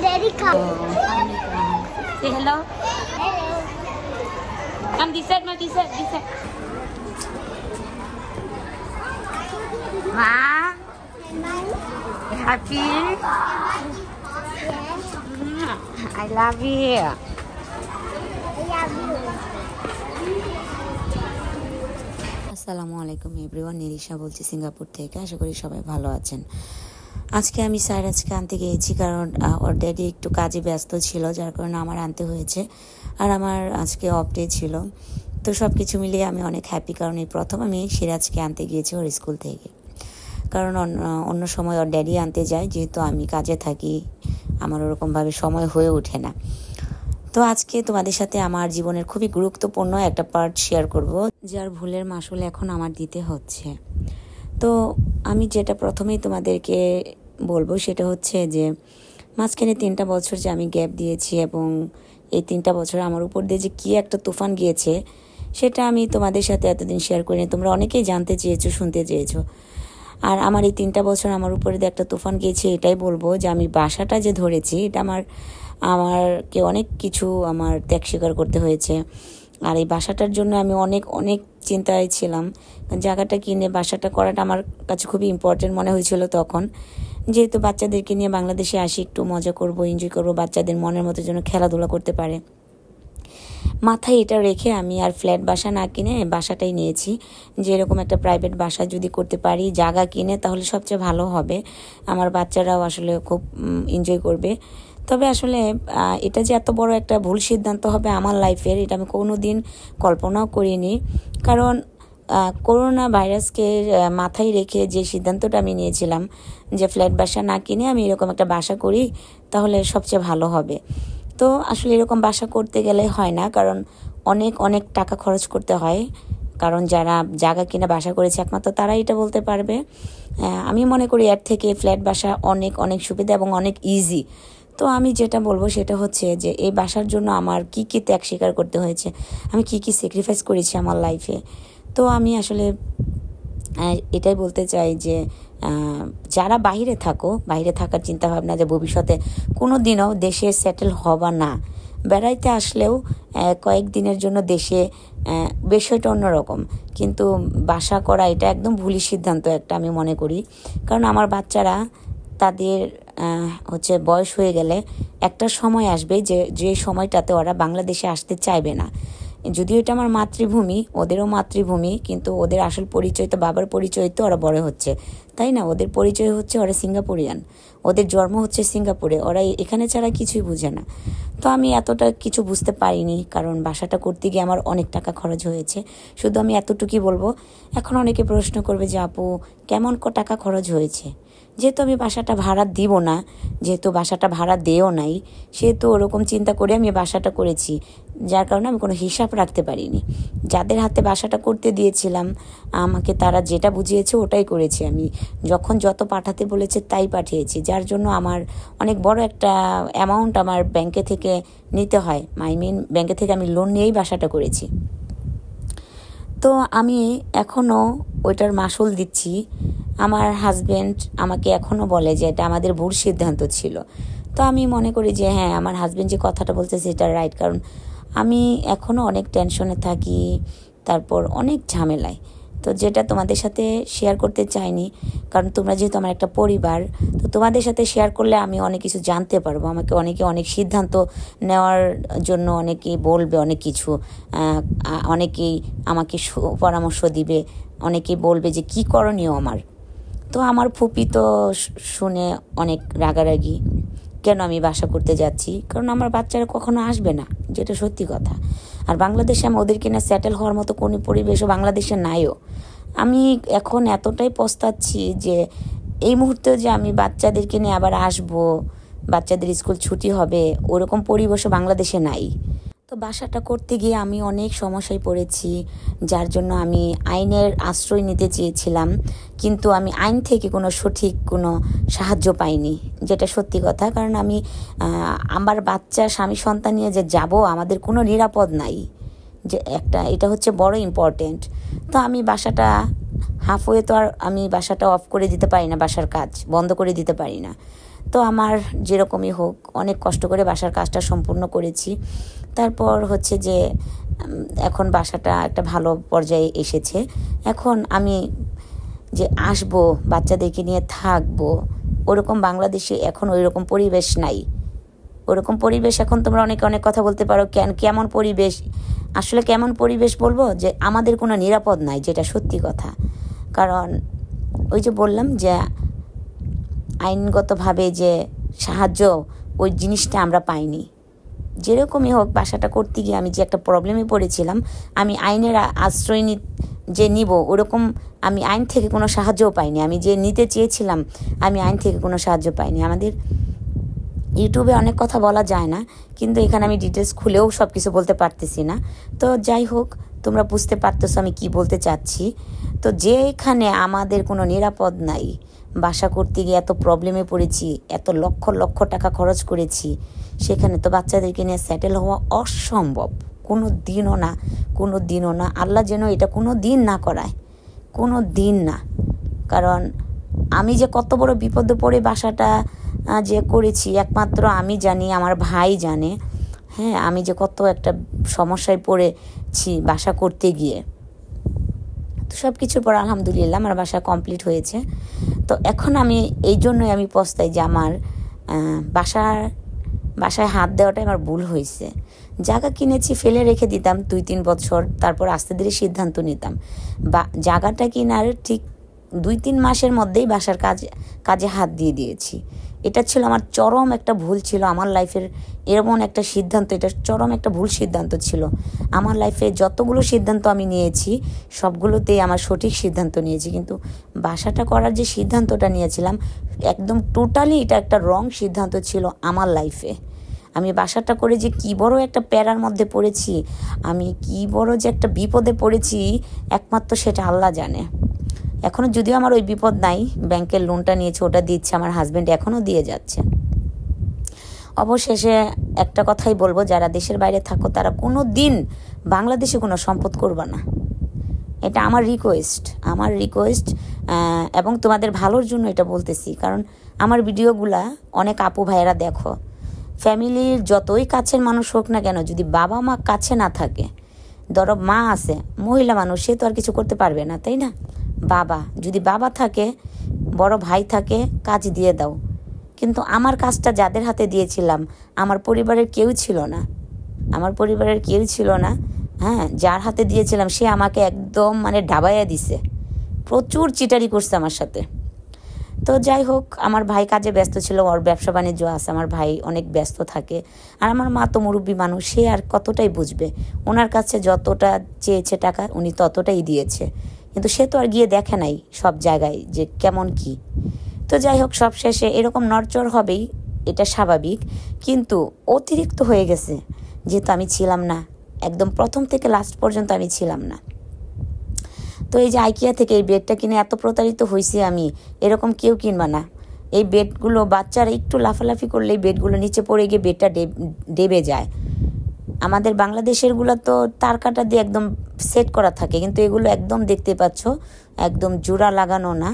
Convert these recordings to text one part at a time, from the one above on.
daddy come. Say hello. Hello. Come this side, this side, this side. Wow. Happy? Yes. I love you. I love you. আসসালামু আলাইকুম everyone, Nirisha বলছি Singapore থেকে। আশা করি সবাই ভালো আছেন। আজকে আমি সাইরাজকে আনতে গিয়েছি, কারণ ওর ড্যাডি একটু কাজে ব্যস্ত ছিল, যার কারণে আমার আনতে হয়েছে। আর আমার আজকে অফ ডে ছিল, তো সব কিছু মিলিয়ে আমি অনেক হ্যাপি, কারণ এই প্রথম আমি সিরাজকে আনতে গিয়েছি ওর স্কুল থেকে। কারণ অন্য সময় ওর ড্যাডি আনতে যায়, যেহেতু আমি কাজে থাকি, আমার ওরকমভাবে সময় হয়ে ওঠে না। তো আজকে তোমাদের সাথে আমার জীবনের খুবই গুরুত্বপূর্ণ একটা পার্ট শেয়ার করব, যার ভুলের মাসুল এখন আমার দিতে হচ্ছে। তো আমি যেটা প্রথমেই তোমাদেরকে বলবো সেটা হচ্ছে যে মাঝখানে 3টা বছর যে আমি গ্যাপ দিয়েছি, এবং এই 3টা বছর আমার উপর দিয়ে যে কী একটা তুফান গিয়েছে সেটা আমি তোমাদের সাথে এতদিন শেয়ার করিনি। তোমরা অনেকেই জানতে চেয়েছো, শুনতে চেয়েছো। আর আমার এই 3টা বছর আমার উপরে দিয়ে একটা তুফান গিয়েছে, এটাই বলবো যে আমি বাসাটা যে ধরেছি এটা আমারকে অনেক কিছু আমার ত্যাগ স্বীকার করতে হয়েছে। আর এই বাসাটার জন্য আমি অনেক চিন্তায় ছিলাম। জায়গাটা কিনে বাসাটা করাটা আমার কাছে খুবই ইম্পর্টেন্ট মনে হয়েছিল তখন, যেহেতু বাচ্চাদেরকে নিয়ে বাংলাদেশে আসি, একটু মজা করব, এনজয় করব, বাচ্চাদের মনের মতো যেন খেলাধুলা করতে পারে। মাথায় এটা রেখে আমি আর ফ্ল্যাট বাসা না কিনে বাসাটাই নিয়েছি, যে এরকম একটা প্রাইভেট বাসা যদি করতে পারি জায়গা কিনে, তাহলে সবচেয়ে ভালো হবে। আমার বাচ্চারাও আসলে খুব এনজয় করবে। তবে আসলে এটা যে এত বড় একটা ভুল সিদ্ধান্ত হবে আমার লাইফের, এটা আমি কোনো দিন কল্পনাও করিনি। কারণ করোনা ভাইরাসকে মাথায় রেখে যে সিদ্ধান্তটা আমি নিয়েছিলাম যে ফ্ল্যাট বাসা না কিনে আমি এরকম একটা বাসা করি, তাহলে সবচেয়ে ভালো হবে। তো আসলে এরকম বাসা করতে গেলে হয় না, কারণ অনেক টাকা খরচ করতে হয়। কারণ যারা জায়গা কিনে বাসা করেছে একমাত্র তারাই এটা বলতে পারবে। আমি মনে করি এর থেকে ফ্ল্যাট বাসা অনেক সুবিধা এবং অনেক ইজি। তো আমি যেটা বলবো সেটা হচ্ছে যে এই বাসার জন্য আমার কি ত্যাগ স্বীকার করতে হয়েছে, আমি কি স্যাক্রিফাইস করেছি আমার লাইফে। তো আমি আসলে এটাই বলতে চাই যে যারা বাইরে থাকার চিন্তা ভাবনা যে ভবিষ্যতে কোনো দিনও দেশে সেটেল হবা না, বেড়াইতে আসলেও কয়েকদিনের জন্য দেশে, বিষয়টা অন্যরকম, কিন্তু বাসা করা এটা একদম ভুলই সিদ্ধান্ত একটা আমি মনে করি। কারণ আমার বাচ্চারা তাদের বয়স হয়ে গেলে একটা সময় আসবে যে সময়টাতে ওরা বাংলাদেশে আসতে চাইবে না। যদিও এটা আমার মাতৃভূমি, ওদেরও মাতৃভূমি, কিন্তু ওদের আসল পরিচয় তো বাবার পরিচয়, তো ওরা বড় হচ্ছে, তাই না? ওদের পরিচয় হচ্ছে ওরা সিঙ্গাপুরিয়ান, ওদের জন্ম হচ্ছে সিঙ্গাপুরে, ওরা এখানে ছাড়া কিছুই বুঝে না। তো আমি এতটা কিছু বুঝতে পারিনি, কারণ বাসাটা করতে গিয়ে আমার অনেক টাকা খরচ হয়েছে। শুধু আমি এতটুকুই বলবো। এখন অনেকে প্রশ্ন করবে যে আপু কেমন টাকা খরচ হয়েছে। যেহেতু আমি বাসাটা ভাড়া দিব না, যেহেতু বাসাটা ভাড়া দেও নাই, সেহেতু ওরকম চিন্তা করে আমি বাসাটা করেছি, যার কারণে আমি কোনো হিসাব রাখতে পারিনি। যাদের হাতে বাসাটা করতে দিয়েছিলাম আমাকে তারা যেটা বুঝিয়েছে ওটাই করেছি। আমি যখন যত পাঠাতে বলেছে তাই পাঠিয়েছি, যার জন্য আমার অনেক বড় একটা অ্যামাউন্ট আমার ব্যাংকে থেকে নিতে হয়। ব্যাংকে থেকে আমি লোন নিয়েই বাসাটা করেছি। তো আমি এখনও ওইটার মাসুল দিচ্ছি। আমার হাজব্যান্ড আমাকে এখনও বলে যে এটা আমাদের ভুল সিদ্ধান্ত ছিল। তো আমি মনে করি যে হ্যাঁ, আমার হাজব্যান্ড যে কথাটা বলছে সেটা রাইট, কারণ আমি এখনও অনেক টেনশনে থাকি, তারপর অনেক ঝামেলায়। তো যেটা তোমাদের সাথে শেয়ার করতে চাইনি, কারণ তোমরা যেহেতু আমার একটা পরিবার, তো তোমাদের সাথে শেয়ার করলে আমি অনেক কিছু জানতে পারবো। আমাকে অনেক সিদ্ধান্ত নেওয়ার জন্য অনেকেই বলবে, অনেক কিছু, অনেকেই আমাকে পরামর্শ দিবে, অনেকেই বলবে যে কি করণীয় আমার। তো আমার ফুপি তো শুনে অনেক রাগারাগি, কেন আমি বাসা করতে যাচ্ছি, কারণ আমার বাচ্চারা কখনো আসবে না, যেটা সত্যি কথা। আর বাংলাদেশে আমি ওদেরকে না সেটেল হওয়ার মতো কোনো পরিবেশও বাংলাদেশে নাইও। আমি এখন এতটাই পস্তাচ্ছি যে এই মুহূর্তে যে আমি বাচ্চাদেরকে নিয়ে আবার আসবো, বাচ্চাদের স্কুল ছুটি হবে, ওরকম পরিবেশও বাংলাদেশে নাই। তো বাসাটা করতে গিয়ে আমি অনেক সমস্যায় পড়েছি, যার জন্য আমি আইনের আশ্রয় নিতে চেয়েছিলাম, কিন্তু আমি আইন থেকে সঠিক কোনো সাহায্য পাইনি, যেটা সত্যি কথা। কারণ আমি আমার বাচ্চা স্বামী সন্তান নিয়ে যে যাব, আমাদের কোনো নিরাপদ নাই, যে এটা হচ্ছে বড় ইম্পর্টেন্ট। তো আমি বাসাটা হাফওয়ে তো আর আমি বাসাটা অফ করে দিতে পারি না, বাসার কাজ বন্ধ করে দিতে পারি না। তো আমার যেরকমই হোক অনেক কষ্ট করে বাসার কাজটা সম্পূর্ণ করেছি। তারপর হচ্ছে যে এখন বাসাটা একটা ভালো পর্যায়ে এসেছে। এখন আমি যে আসবো বাচ্চাদেরকে নিয়ে থাকবো, ওরকম বাংলাদেশে এখন ওই রকম পরিবেশ নাই। ওরকম পরিবেশ এখন তোমরা অনেকে অনেক কথা বলতে পারো, কেমন পরিবেশ। আসলে কেমন পরিবেশ বলবো, যে আমাদের কোনো নিরাপদ নাই, যেটা সত্যি কথা। কারণ ওই যে বললাম যে আইনগতভাবে যে সাহায্য, ওই জিনিসটা আমরা পাইনি। যেরকমই হোক বাসাটা করতে গিয়ে আমি যে একটা প্রবলেমে পড়েছিলাম, আমি আইনের আশ্রয় যে নিব ওরকম আমি আইন থেকে কোনো সাহায্যও পাইনি। আমি যে নিতে চেয়েছিলাম আমি আইন থেকে কোনো সাহায্য পাইনি। আমাদের ইউটিউবে অনেক কথা বলা যায় না, কিন্তু এখানে আমি ডিটেলস খুলেও সব কিছু বলতে পারতেছি না। তো যাই হোক, তোমরা বুঝতে পারতেছো আমি কি বলতে চাচ্ছি। তো যেখানে আমাদের কোনো নিরাপদ নাই, বাসা করতে গিয়ে এত প্রবলেমে পড়েছি, এত লক্ষ লক্ষ টাকা খরচ করেছি, সেখানে তো বাচ্চাদেরকে নিয়ে সেটেল হওয়া অসম্ভব। কোনো দিনও না। আল্লাহ যেন এটা কোনো দিন না করায়, কোনো দিন না। কারণ আমি যে কত বড় বিপদে পড়ে বাসাটা যে করেছি একমাত্র আমি জানি, আমার ভাই জানে। হ্যাঁ, আমি যে কত একটা সমস্যায় পড়েছি বাসা করতে গিয়ে। তো সব কিছুর পর আলহামদুলিল্লাহ আমার বাসা কমপ্লিট হয়েছে। তো এখন আমি এই জন্যই আমি পস্তাই যে আমার বাসায় হাত দেওয়াটাই আমার ভুল হয়েছে। জায়গা কিনেছি, ফেলে রেখে দিতাম 2-3 বছর, তারপর আস্তে ধীরে সিদ্ধান্ত নিতাম। বা জায়গাটা কিনার ঠিক 2-3 মাসের মধ্যেই বাসার কাজে হাত দিয়ে দিয়েছি। এটা ছিল আমার চরম একটা ভুল ছিল আমার লাইফের। এমন একটা সিদ্ধান্ত, এটা চরম একটা ভুল সিদ্ধান্ত ছিল আমার লাইফে। যতগুলো সিদ্ধান্ত আমি নিয়েছি সবগুলোতেই আমার সঠিক সিদ্ধান্ত নিয়েছি, কিন্তু বাসাটা করার যে সিদ্ধান্তটা নিয়েছিলাম একদম টোটালি এটা একটা রং সিদ্ধান্ত ছিল আমার লাইফে। আমি বাসাটা করে যে কী বড় একটা প্যারার মধ্যে পড়েছি, আমি কী বড় যে একটা বিপদে পড়েছি, একমাত্র সেটা আল্লাহ জানে। এখনও যদিও আমার ওই বিপদ নাই, ব্যাংকের লোনটা নিয়েছে ওটা দিচ্ছে আমার হাজব্যান্ড, এখনও দিয়ে যাচ্ছে। অবশেষে একটা কথাই বলবো, যারা দেশের বাইরে থাকো তারা কোনো দিন বাংলাদেশে কোনো সম্পদ করবা না। এটা আমার রিকোয়েস্ট এবং তোমাদের ভালোর জন্য এটা বলতেছি। কারণ আমার ভিডিওগুলা অনেক আপু ভাইয়েরা দেখো, ফ্যামিলির যতই কাছের মানুষ হোক না কেন, যদি বাবা মা কাছে না থাকে, ধরো মা আছে, মহিলা মানুষ, সে তো আর কিছু করতে পারবে না, তাই না? যদি বাবা থাকে, বড় ভাই থাকে, কাজ দিয়ে দাও। কিন্তু আমার কাজটা যাদের হাতে দিয়েছিলাম আমার পরিবারের কেউ ছিল না। হ্যাঁ, যার হাতে দিয়েছিলাম সে আমাকে একদম ডাবাইয়া দিছে, প্রচুর চিটারি করছে আমার সাথে। তো যাই হোক, আমার ভাই কাজে ব্যস্ত ছিল, ওর ব্যবসা বাণিজ্য আছে, আমার ভাই অনেক ব্যস্ত থাকে। আর আমার মা তো মুরব্বী মানুষ, সে আর কতটাই বুঝবে। ওনার কাছে যতটা চেয়েছে টাকা উনি ততটাই দিয়েছে, কিন্তু সে তো আর গিয়ে দেখে নাই সব জায়গায় যে কেমন কি। তো যাই হোক, সব শেষে এরকম নড়চড় হবেই, এটা স্বাভাবিক, কিন্তু অতিরিক্ত হয়ে গেছে। যেহেতু আমি ছিলাম না, একদম প্রথম থেকে লাস্ট পর্যন্ত আমি ছিলাম না। তো এই যে আইকিয়া থেকে এই বেডটা কিনে এত প্রতারিত হয়েছি আমি, এরকম কেউ কিনবা না। এই বেডগুলো বাচ্চারা একটু লাফালাফি করলে এই বেডগুলো নিচে পড়ে গিয়ে বেডটা ডেবে যায়। আমাদের বাংলাদেশেরগুলো তো তার কাটা দিয়ে একদম সেট করা থাকে, কিন্তু এগুলো একদম দেখতে পাচ্ছ একদম জোড়া লাগানো না,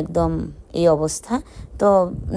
একদম এই অবস্থা। তো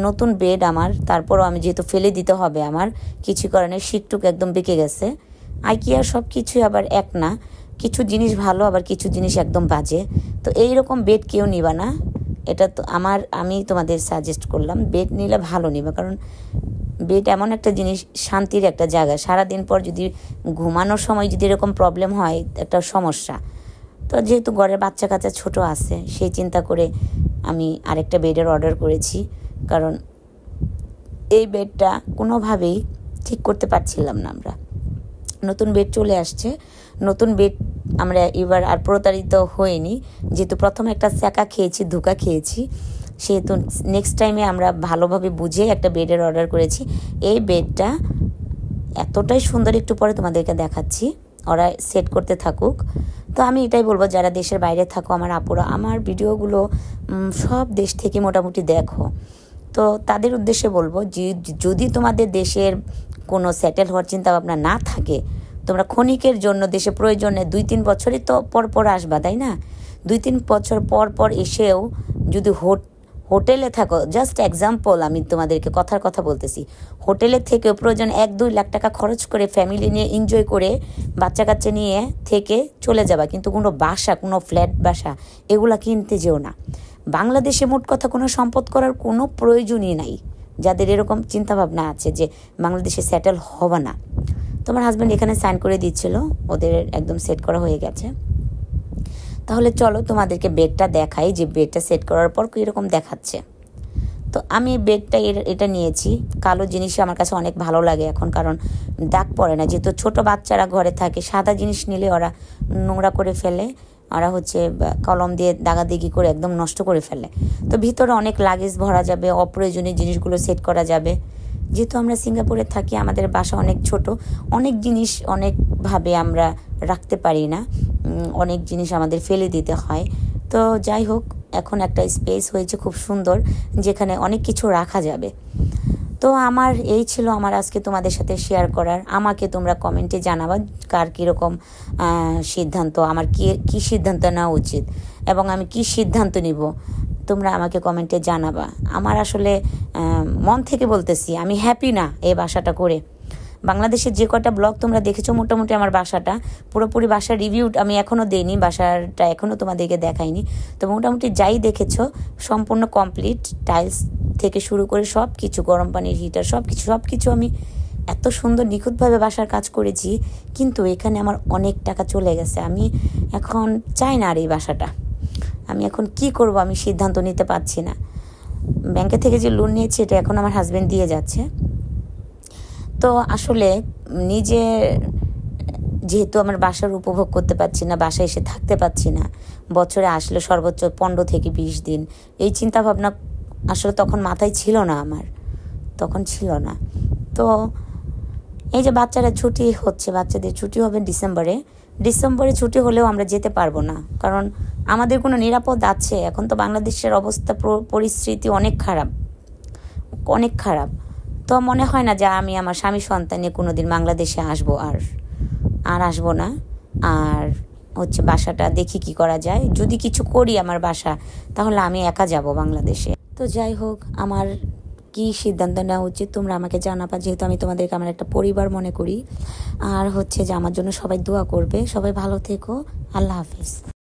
নতুন বেড আমার, তারপরও আমি যেহেতু ফেলে দিতে হবে আমার, কিছু কারণে শিকটুক একদম বেঁকে গেছে। আইকিয়ার সব কিছুই আবার এক না, কিছু জিনিস ভালো আবার কিছু জিনিস একদম বাজে। তো এইরকম বেড কেউ নিবা না, এটা তো আমি তোমাদের সাজেস্ট করলাম। বেড নিলে ভালো নিবা, কারণ বেড এমন একটা জিনিস, শান্তির একটা জায়গা। সারাদিন পর যদি ঘুমানোর সময় যদি এরকম প্রবলেম হয়, একটা সমস্যা। তো যেহেতু ঘরের বাচ্চা কাচ্চা ছোট আছে, সেই চিন্তা করে আমি আরেকটা বেডের অর্ডার করেছি। কারণ এই বেডটা কোনোভাবেই ঠিক করতে পারছিলাম না আমরা। নতুন বেড চলে আসছে, নতুন বেড আমরা এবার আর প্রতারিত হইনি, যেহেতু প্রথমে একটা ধোঁকা খেয়েছি, সেহেতু নেক্সট টাইমে আমরা ভালোভাবে বুঝে একটা বেডের অর্ডার করেছি। এই বেডটা এতটাই সুন্দর, একটু পরে তোমাদেরকে দেখাচ্ছি, ওরা সেট করতে থাকুক। তো আমি এটাই বলবো, যারা দেশের বাইরে থাকো আমার আপুরা, আমার ভিডিওগুলো সব দেশ থেকে মোটামুটি দেখো, তো তাদের উদ্দেশ্যে বলবো যে যদি তোমাদের দেশের কোনো সেটেল হওয়ার চিন্তা ভাবনা না থাকে, তোমরা ক্ষণিকের জন্য দেশে প্রয়োজনে 2-3 বছরই তো পর আসবা, তাই না? 2-3 বছর পর এসেও যদি হোটেলে থাকো, জাস্ট এক্সাম্পল আমি তোমাদেরকে কথার কথা বলতেছি, হোটেলে থেকে প্রয়োজন 1-2 লাখ টাকা খরচ করে ফ্যামিলি নিয়ে এনজয় করে বাচ্চা কাচ্চা নিয়ে থেকে চলে যাবা, কিন্তু কোনো বাসা, কোনো ফ্ল্যাট বাসা এগুলা কিনতে যেও না। বাংলাদেশে মোট কথা কোনো সম্পদ করার কোনো প্রয়োজনই নাই। যাদের এরকম চিন্তাভাবনা আছে যে বাংলাদেশে সেটেল হবে না, তোমার হাজব্যান্ড এখানে সাইন করে দিচ্ছিল, ওদের একদম সেট করা হয়ে গেছে। তাহলে চলো তোমাদেরকে বেডটা দেখাই যে বেডটা সেট করার পর কীরকম দেখাচ্ছে। তো আমি বেডটা এটা নিয়েছি, কালো জিনিস আমার কাছে অনেক ভালো লাগে এখন, কারণ দাগ পড়ে না। যেহেতু ছোট বাচ্চারা ঘরে থাকে, সাদা জিনিস নিলে ওরা নোংরা করে ফেলে, ওরা হচ্ছে কলম দিয়ে দাগাদিগি করে একদম নষ্ট করে ফেলে। তো ভিতরে অনেক লাগেজ ভরা যাবে, অপ্রয়োজনীয় জিনিসগুলো সেট করা যাবে। যেহেতু আমরা সিঙ্গাপুরে থাকি, আমাদের বাসা অনেক ছোট, অনেক জিনিস অনেকভাবে আমরা রাখতে পারি না, অনেক জিনিস আমাদের ফেলে দিতে হয়। তো যাই হোক, এখন একটা স্পেস হয়েছে খুব সুন্দর, যেখানে অনেক কিছু রাখা যাবে। তো আমার এই ছিল আমার আজকে তোমাদের সাথে শেয়ার করার। আমাকে তোমরা কমেন্টে জানাবা কার কীরকম সিদ্ধান্ত, আমার কী সিদ্ধান্ত নেওয়া উচিত এবং আমি কি সিদ্ধান্ত নিব, তোমরা আমাকে কমেন্টে জানাবা। আমার আসলে মন থেকে বলতেছি, আমি হ্যাপি না এই বাসাটা করে। বাংলাদেশের যে কটা ব্লগ তোমরা দেখেছো, মোটামুটি আমার বাসাটা পুরোপুরি বাসার রিভিউ আমি এখনও দিইনি, বাসাটা এখনও তোমাদেরকে দেখাইনি। তো মোটামুটি যাই দেখেছো সম্পূর্ণ কমপ্লিট, টাইলস থেকে শুরু করে সব কিছু, গরম পানির হিটার, সব কিছু আমি এত সুন্দর নিখুঁতভাবে বাসার কাজ করেছি। কিন্তু এখানে আমার অনেক টাকা চলে গেছে, আমি এখন চাই না আর এই বাসাটা। আমি এখন কি করব আমি সিদ্ধান্ত নিতে পারছি না। ব্যাংকে থেকে যে লোন নিয়েছি এটা এখন আমার হাজব্যান্ড দিয়ে যাচ্ছে। তো আসলে নিজে যেহেতু আমার বাসার উপভোগ করতে পারছি না, বাসায় এসে থাকতে পারছি না, বছরে আসলে সর্বোচ্চ 15 থেকে 20 দিন, এই চিন্তাভাবনা আসলে তখন মাথায় ছিল না, আমার তখন ছিল না। তো এই যে বাচ্চারা ছুটি হচ্ছে, বাচ্চাদের ছুটি হবে ডিসেম্বরে ছুটি হলেও আমরা যেতে পারবো না, কারণ আমাদের কোনো নিরাপদ আছে? এখন তো বাংলাদেশের অবস্থা পরিস্থিতি অনেক খারাপ। তো মনে হয় না যে আমি আমার স্বামী সন্তান নিয়ে কোনোদিন বাংলাদেশে আসবো, আর আসবো না। আর হচ্ছে বাসাটা দেখি কি করা যায়, যদি কিছু করি আমার বাসা, তাহলে আমি একা যাব বাংলাদেশে। তো যাই হোক, আমার কি সিদ্ধান্ত নেওয়া উচিত তোমরা আমাকে জানাবা, যেহেতু আমি তোমাদেরকে আমার একটা পরিবার মনে করি। আর হচ্ছে যে আমার জন্য সবাই দোয়া করবে। সবাই ভালো থেকো, আল্লাহ হাফিজ।